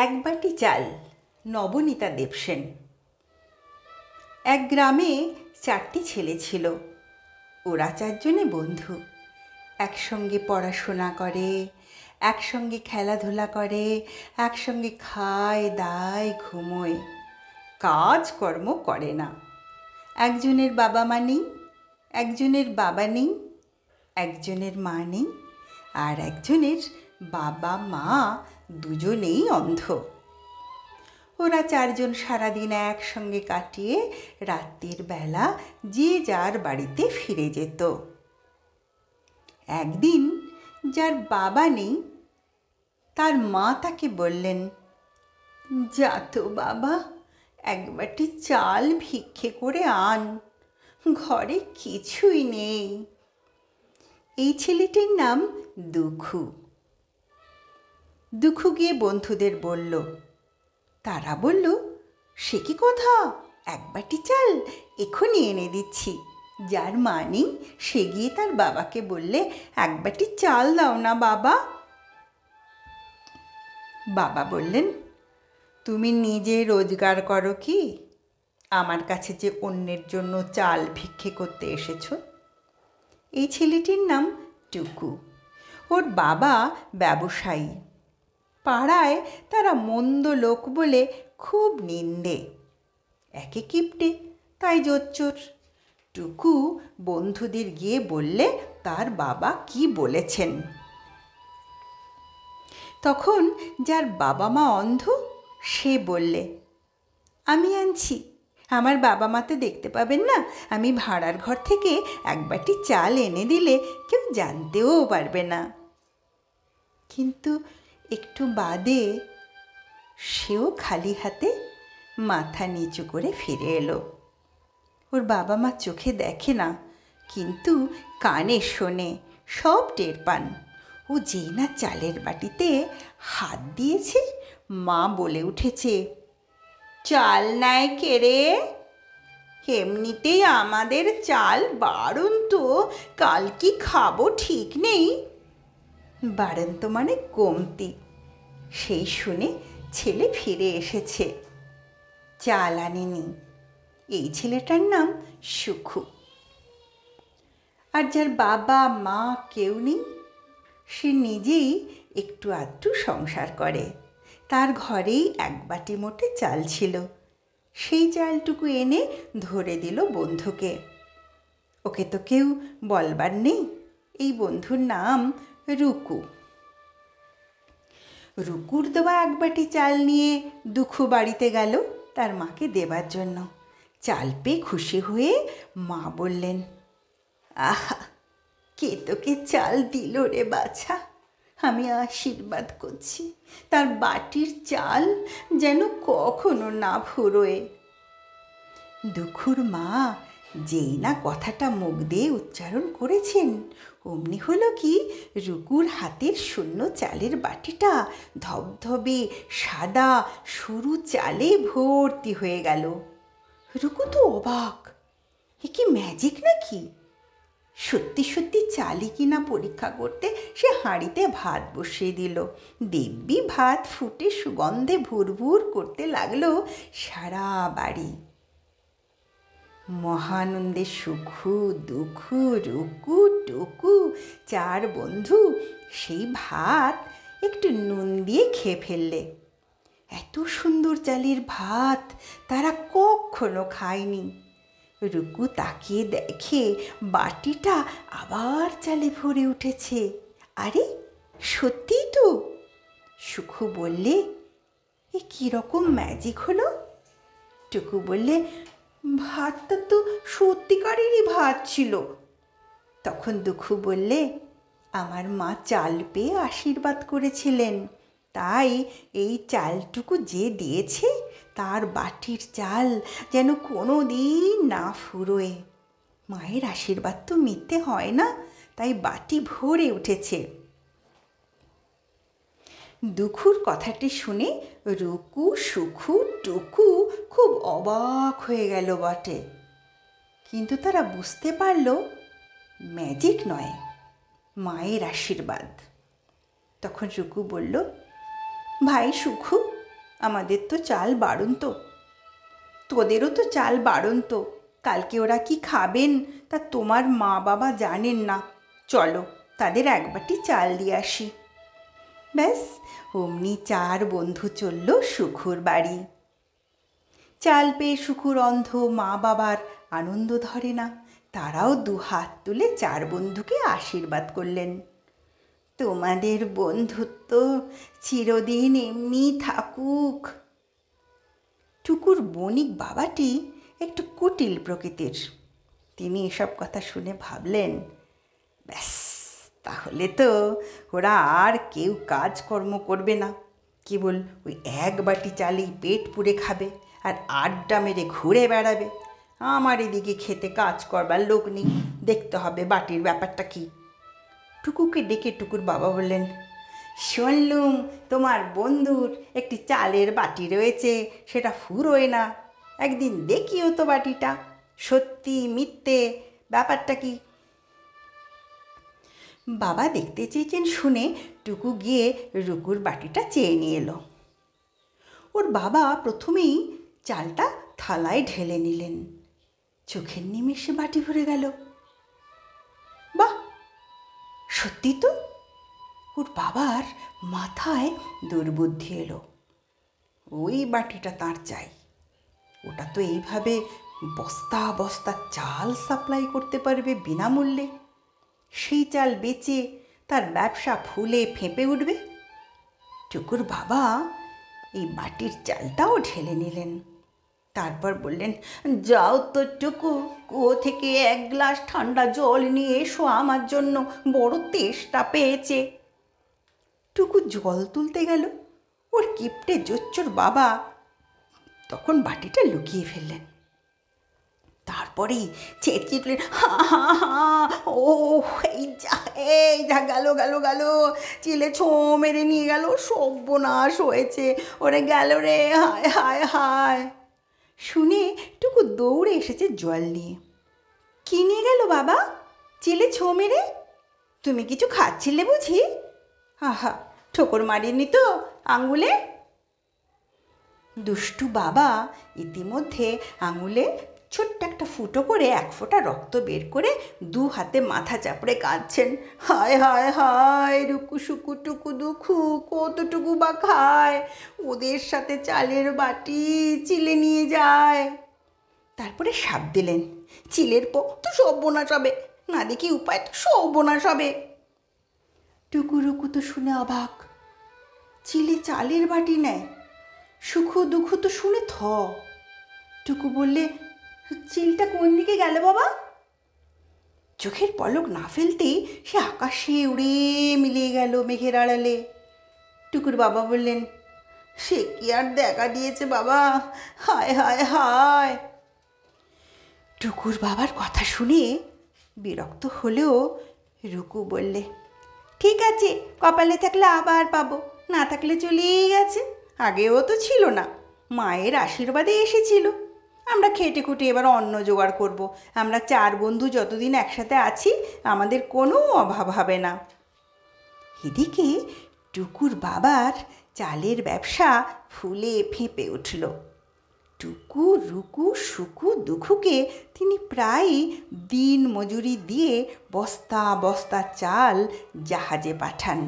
এক বাটি চাল। নবনীতা দেবসেন। এক গ্রামে 4টি ছেলে ছিল। ওরা 4 জনে বন্ধু। একসঙ্গে পড়াশোনা করে, একসঙ্গে খেলাধুলা করে, একসঙ্গে খায় দায় ঘুমোয়, কাজকর্ম করে না। একজনের বাবা মা নেই, একজনের বাবা নেই, একজনের মা নেই, আর একজনের বাবা মা দুজনেই অন্ধ। ওরা 4 জন সারাদিন একসঙ্গে কাটিয়ে রাত্রির বেলা যে যার বাড়িতে ফিরে যেত। একদিন যার বাবা নেই, তার মা তাকে বললেন, যা তো বাবা, এক বাটি চাল ভিক্ষে করে আন, ঘরে কিছুই নেই। এই ছেলেটির নাম দুখু। দুখু গিয়ে বন্ধুদের বলল। তারা বলল, সে কি কথা, এক বাটি চাল এখনই এনে দিচ্ছি। যার মা নেই সে গিয়ে তার বাবাকে বললে, এক বাটি চাল দাও না বাবা। বাবা বললেন, তুমি নিজে রোজগার করো কি? আমার কাছে যে অন্যের জন্য চাল ভিক্ষে করতে এসেছো? এই ছেলেটির নাম টুকু। ওর বাবা ব্যবসায়ী। পাড়ায় তারা মন্দ লোক বলে খুব নিন্দে। একে কিপটে, তাই জোচ্চোর। টুকু বন্ধুদের গিয়ে বললে তার বাবা কি বলেছেন। তখন যার বাবা মা অন্ধ, সে বললে, আমি আনছি, আমার বাবা মা তো দেখতে পাবেন না, আমি ভাড়ার ঘর থেকে এক বাটি চাল এনে দিলে কেউ জানতেও পারবে না। কিন্তু একটু বাদে সেও খালি হাতে মাথা নিচু করে ফিরে এলো। ওর বাবা মা চোখে দেখে না, কিন্তু কানে শোনে, সব টের পান। ও যেই না চালের বাটিতে হাত দিয়েছে, মা বলে উঠেছে, চাল নেয় কে রে? এমনিতেই আমাদের চাল বাড়ন্ত, কাল কি খাবো ঠিক নেই। বাড়ন্ত মানে কমতি। সেই শুনে ছেলে ফিরে এসেছে, চাল আনেনি। এই ছেলেটার নাম সুখু। আর যার বাবা মা কেউ নেই, সে নিজেই একটু আধটু সংসার করে। তার ঘরেই এক বাটি মোটে চাল ছিল। সেই চালটুকু এনে ধরে দিল বন্ধুকে। ওকে তো কেউ বলবার নেই, এই বন্ধুর নাম রুকু। রুকুর দেওয়া এক বাটি চাল নিয়ে দুখু বাড়িতে গেল তার মাকে দেবার জন্য। চাল পেয়ে খুশি হয়ে মা বললেন, আহা, কে তোকে চাল দিল রে বাছা? আমি আশীর্বাদ করছি তার বাটির চাল যেন কখনো না ফুরোয়। দুখুর মা যেই না কথাটা মুখ দিয়ে উচ্চারণ করেছেন, অমনি হলো কি, রুকুর হাতের শূন্য চালের বাটিটা ধবধবে সাদা সরু চালে ভর্তি হয়ে গেল। রুকু তো অবাক, এ কি ম্যাজিক নাকি? সত্যি সত্যি চালই কিনা পরীক্ষা করতে সে হাঁড়িতে ভাত বসিয়ে দিল। দিব্যি ভাত ফুটে সুগন্ধে ভুরভুর করতে লাগলো সারা বাড়ি। মহানন্দে সুখু, দুখু, রুকু, টুকু 4 বন্ধু সেই ভাত একটু নুন দিয়ে খেয়ে ফেললে। এত সুন্দর চালের ভাত তারা কখনো খায়নি। রুকু তাকিয়ে দেখে বাটিটা আবার চালে ভরে উঠেছে। আরে সত্যিই তো। সুখু বললে, এ কীরকম ম্যাজিক হলো? টুকু বললে, ভাতটা তো সত্যিকারেরই ভাত ছিল। তখন দুখু বললে, আমার মা চাল পেয়ে আশীর্বাদ করেছিলেন, তাই এই চালটুকু যে দিয়েছে তার বাটির চাল যেন কোনো দিন না ফুরোয়। মায়ের আশীর্বাদ তো মিথ্যে হয় না, তাই বাটি ভরে উঠেছে। দুখুর কথাটি শুনে রুকু, সুখু, টুকু খুব অবাক হয়ে গেল বটে, কিন্তু তারা বুঝতে পারল ম্যাজিক নয়, মায়ের আশীর্বাদ। তখন রুকু বলল, ভাই সুখু, আমাদের তো চাল বাড়ন্ত, তোদেরও তো চাল বাড়ন্ত, কালকে ওরা কি খাবেন তা তোমার মা বাবা জানেন না। চলো তাদের এক বাটি চাল দিয়ে আসি। ব্যাস অমনি 4 বন্ধু চলল সুখুর বাড়ি। চাল পেয়ে সুখুর অন্ধ মা বাবার আনন্দ ধরে না, তারাও 2 হাত তুলে 4 বন্ধুকে আশীর্বাদ করলেন। তোমাদের বন্ধুত্ব চিরদিন এমনি থাকুক। টুকুর বণিক বাবাটি একটু কুটিল প্রকৃতির। তিনি এসব কথা শুনে ভাবলেন, ব্যাস তাহলে তো ওরা আর কেউ কাজকর্ম করবে না, কেবল ওই 1 বাটি চালেই পেট পুড়ে খাবে আর আড্ডা মেরে ঘুরে বেড়াবে। আমার এদিকে খেতে কাজ করবার লোক নেই, দেখতে হবে বাটির ব্যাপারটা কি। টুকুকে ডেকে টুকুর বাবা বললেন, শুনলুম তোমার বন্ধুর একটি চালের বাটি রয়েছে, সেটা ফুরোয় না। একদিন দেখিও তো বাটিটা, সত্যি মিথ্যে ব্যাপারটা কি? বাবা দেখতে চেয়েছেন শুনে টুকু গিয়ে রুকুর বাটিটা চেয়ে নিয়ে এলো। ওর বাবা প্রথমেই চালটা থালায় ঢেলে নিলেন। চোখের নিমেষে বাটি ভরে গেল। বাহ, সত্যি তো! ওর বাবার মাথায় দুর্বুদ্ধি এলো, ওই বাটিটা তার চাই। ওটা তো এইভাবে বস্তা বস্তা চাল সাপ্লাই করতে পারবে বিনামূল্যে। সেই চাল বেচে তার ব্যবসা ফুলে ফেঁপে উঠবে। টুকুর বাবা এই বাটির চালটাও ঢেলে নিলেন। তারপর বললেন, যাও তো টুকু, কুয়ো থেকে 1 গ্লাস ঠান্ডা জল নিয়ে এসো, আমার জন্য বড় তেষ্টা পেয়েছে। টুকু জল তুলতে গেল, ওর কিপটে জোচ্চোর বাবা তখন বাটিটা লুকিয়ে ফেললেন। তারপরেই চেঁচিয়ে উঠলেন, হা হা হা, ও এই যা গেল গেল গেল, চিলে ছো মেরে নিয়ে গেল, সর্বনাশ হয়েছে, ওরে গেল রে, হায় হায় হায়। শুনে টুকু দৌড়ে এসেছে জল নিয়ে। কি নিয়ে গেল বাবা, চিলে ছো মেরে? তুমি কিছু খাচ্ছিলে বুঝি? আহা, ঠোকর মারিনি তো আঙুলে? দুষ্টু বাবা ইতিমধ্যে আঙুলে ছোট্ট একটা ফুটো করে 1 ফোঁটা রক্ত বের করে 2 হাতে মাথা চাপড়ে কাঁদছেন। হায় হায় হায়, রুকু সুকু টুকু দুখু কতটুকু বা খায়, ওদের সাথে চালের বাটি চিলে নিয়ে যায়। তারপরে সাপ দিলেন, চিলের পর তো সর্বনাশ হবে, না দেখি উপায় তো সর্বনাশ হবে। টুকু রুকু তো শুনে অবাক, চিলে চালের বাটি নেয়? সুখু দুঃখু তো শুনে থ। টুকু বললে, চিলটা কোন দিকে গেল বাবা? চোখের পলক না ফেলতেই সে আকাশে উড়ে মিলিয়ে গেল মেঘের আড়ালে। টুকুর বাবা বললেন, সে কি আর দেখা দিয়েছে বাবা, হায় হায় হায়। টুকুর বাবার কথা শুনে বিরক্ত হলেও রুকু বললে, ঠিক আছে, কপালে থাকলে আবার পাবো, না থাকলে চলেই গেছে, আগেও তো ছিল না, মায়ের আশীর্বাদে এসেছিল। আমরা খেটে খুঁটে এবার অন্ন জোগাড় করব। আমরা 4 বন্ধু যতদিন একসাথে আছি আমাদের কোনো অভাব হবে না। এদিকে টুকুর বাবার চালের ব্যবসা ফুলে ফেঁপে উঠল। টুকু রুকু সুকু দুখুকে তিনি প্রায়ই দিন মজুরি দিয়ে বস্তা বস্তা চাল জাহাজে পাঠান।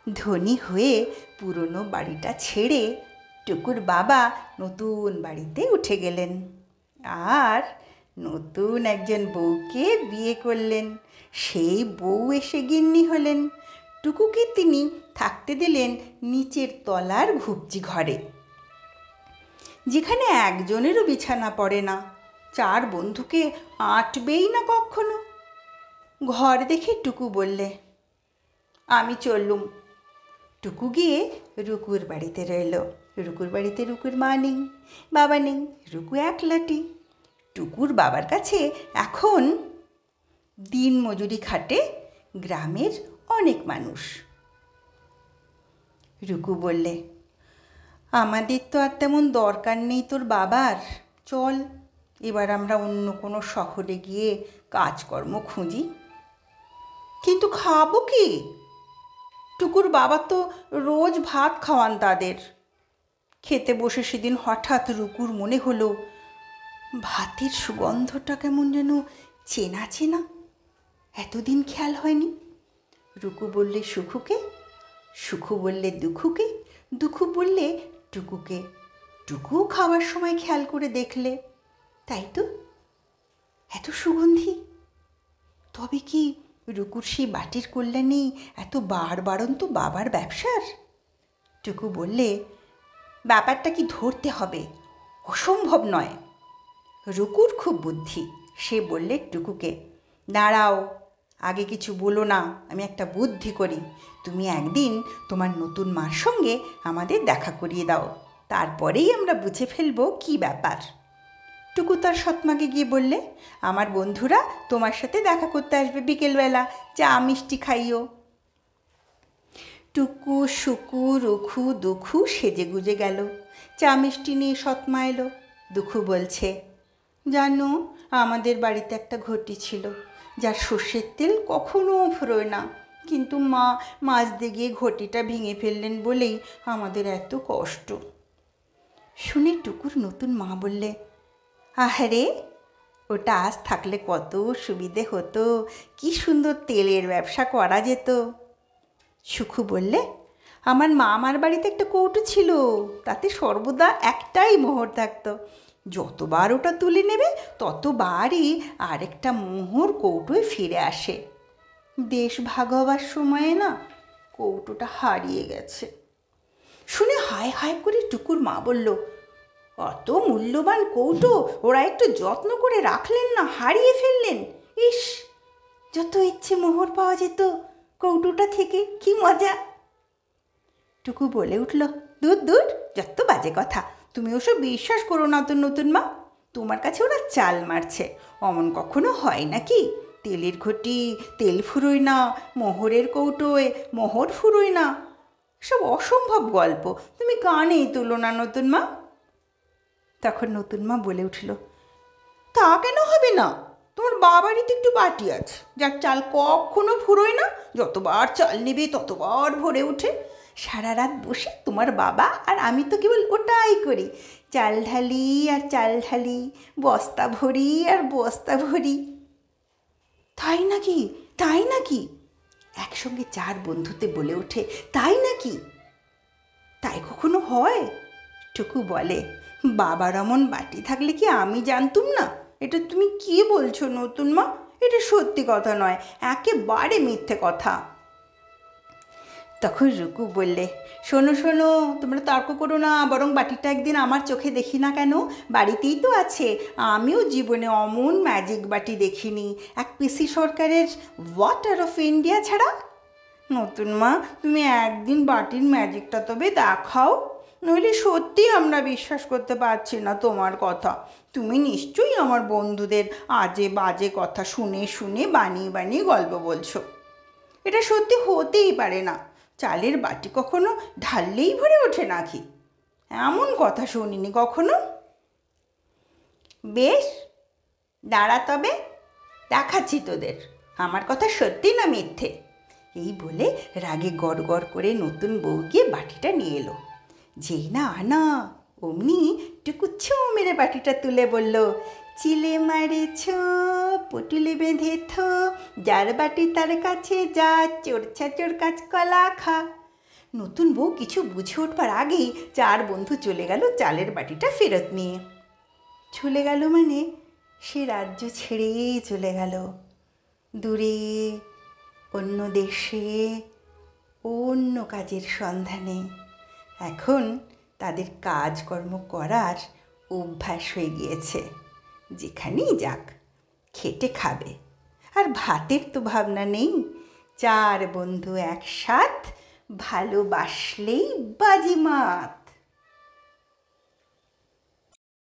ধনী হয়ে পুরনো বাড়িটা ছেড়ে টুকুর বাবা নতুন বাড়িতে উঠে গেলেন আর নতুন একজন বউকে বিয়ে করলেন। সেই বউ এসে গিন্নি হলেন। টুকুকে তিনি থাকতে দিলেন নিচের তলার ঘুপচি ঘরে, যেখানে একজনেরও বিছানা পড়ে না, 4 বন্ধুকে আঁটবেই না কখনো। ঘর দেখে টুকু বললে, আমি চললুম। টুকু গিয়ে রুকুর বাড়িতে রইল। রুকুর বাড়িতে রুকুর মা নেই, বাবা নেই, রুকু একলাটি। টুকুর বাবার কাছে এখন দিন মজুরি খাটে গ্রামের অনেক মানুষ। রুকু বললে, আমাদের তো আর তেমন দরকার নেই তোর বাবার, চল এবার আমরা অন্য কোনো শহরে গিয়ে কাজকর্ম খুঁজি। কিন্তু খাবো কি? টুকুর বাবা তো রোজ ভাত খাওয়ান তাদের। খেতে বসে সেদিন হঠাৎ রুকুর মনে হলো ভাতের সুগন্ধটা কেমন যেন চেনা চেনা, এতদিন খেয়াল হয়নি। রুকু বললে সুখুকে, সুখু বললে দুখুকে, দুখু বললে টুকুকে, টুকুও খাওয়ার সময় খেয়াল করে দেখলে। তাই তো, এত সুগন্ধি। তবে কি রুকুর সেই বাটির কল্যাণেই এত বাড়ন্ত বাবার ব্যবসার? টুকু বললে, ব্যাপারটা কি ধরতে হবে, অসম্ভব নয়। রুকুর খুব বুদ্ধি, সে বললে টুকুকে, দাঁড়াও, আগে কিছু বলো না, আমি একটা বুদ্ধি করি। তুমি একদিন তোমার নতুন মার সঙ্গে আমাদের দেখা করিয়ে দাও, তারপরেই আমরা বুঝে ফেলবো কী ব্যাপার। টুকু তার সৎমাকে গিয়ে বললে, আমার বন্ধুরা তোমার সাথে দেখা করতে আসবে বিকেলবেলা, চা মিষ্টি খাইও। টুকু, সুকু, রুখু, দুখু সেজে গুজে গেল। চা মিষ্টি নিয়ে সৎমা এলো। দুখু বলছে, জানো, আমাদের বাড়িতে একটা ঘটি ছিল, যার সর্ষের তেল কখনো ফুরোয় না, কিন্তু মা মাজতে গিয়ে ঘটিটা ভেঙে ফেললেন বলেই আমাদের এত কষ্ট। শুনে টুকুর নতুন মা বললে, আহারে, ওটা আজ থাকলে কত সুবিধে হতো, কি সুন্দর তেলের ব্যবসা করা যেত। সুখু বললে, আমার মামার বাড়িতে একটা কৌটো ছিল, তাতে সর্বদা একটাই মোহর থাকতো, যতবার ওটা তুলে নেবে ততবারই আরেকটা মোহর কৌটোয় ফিরে আসে। দেশ ভাগ হবার সময়ে না কৌটোটা হারিয়ে গেছে। শুনে হায় হায় করে টুকুর মা বলল, অত মূল্যবান কৌটো ওরা একটু যত্ন করে রাখলেন না, হারিয়ে ফেললেন। ইস, যত ইচ্ছে মোহর পাওয়া যেত কৌটোটা থেকে, কি মজা। টুকু বলে উঠল, দূর দূর, যত বাজে কথা, তুমি ওসব বিশ্বাস করো না তো নতুন মা, তোমার কাছে ওরা চাল মারছে, অমন কখনো হয় নাকি? তেলের ঘটি তেল ফুরোয় না, মোহরের কৌটোয় মোহর ফুরোয় না, সব অসম্ভব গল্প, তুমি কানেই তুলো না নতুন মা। তখন নতুন মা বলে উঠল, তা কেন হবে না? তোমার বাবারই তো একটু বাটি আছে, যার চাল কখনো ফুরোয় না, যতবার চাল নেবে ততবার ভরে ওঠে। সারা রাত বসে তোমার বাবা আর আমি তো কেবল ওটাই করি, চাল ঢালি আর চাল ঢালি, বস্তা ভরি আর বস্তা ভরি। তাই নাকি, তাই নাকি? একসঙ্গে চার বন্ধুতে বলে ওঠে, তাই নাকি? তাই কখনো হয়? টুকু বলে, বাবার এমন বাটি থাকলে কি আমি জানতুম না? এটা তুমি কি বলছো নতুন মা? এটা সত্যি কথা নয়, একেবারে মিথ্যে কথা। তখন রুকু বললে, শোনো শোনো, তোমরা তর্ক করো না, বরং বাটিটা একদিন আমার চোখে দেখি না কেন? বাড়িতেই তো আছে, আমিও জীবনে অমন ম্যাজিক বাটি দেখিনি, এক পিসি সরকারের ওয়াটার অফ ইন্ডিয়া ছাড়া। নতুন মা, তুমি একদিন বাটির ম্যাজিকটা তবে দেখাও, নইলে সত্যি আমরা বিশ্বাস করতে পারছি না তোমার কথা। তুমি নিশ্চয়ই আমার বন্ধুদের আজে বাজে কথা শুনে শুনে বানিয়ে বানিয়ে গল্প বলছো। এটা সত্যি হতেই পারে না, চালের বাটি কখনো ঢাললেই ভরে ওঠে নাকি? এমন কথা শুনিনি কখনো। বেশ, দাঁড়া তবে, দেখাচ্ছি তোদের আমার কথা সত্যি না মিথ্যে। এই বলে রাগে গড় গড় করে নতুন বউকে বাটিটা নিয়ে এলো। যেই না আনা, অমনি টুকু ছো মেরে বাটিটা তুলে বলল, চিলে মারেছ পুটুলি বেঁধে থো, যার বাটি তার কাছে যা, চোর ছাচোর কাঁচকলা খা। নতুন বউ কিছু বুঝে উঠবার আগেই চার বন্ধু চলে গেল চালের বাটিটা ফেরত নিয়ে। চলে গেল মানে সে রাজ্য ছেড়েই চলে গেল, দূরে, অন্য দেশে, অন্য কাজের সন্ধানে। এখন তাদের কাজকর্ম করার অভ্যাস হয়ে গিয়েছে, যেখানেই যাক খেটে খাবে, আর ভাতের তো ভাবনা নেই। চার বন্ধু একসাথ, ভালোবাসলেই বাজিমাত।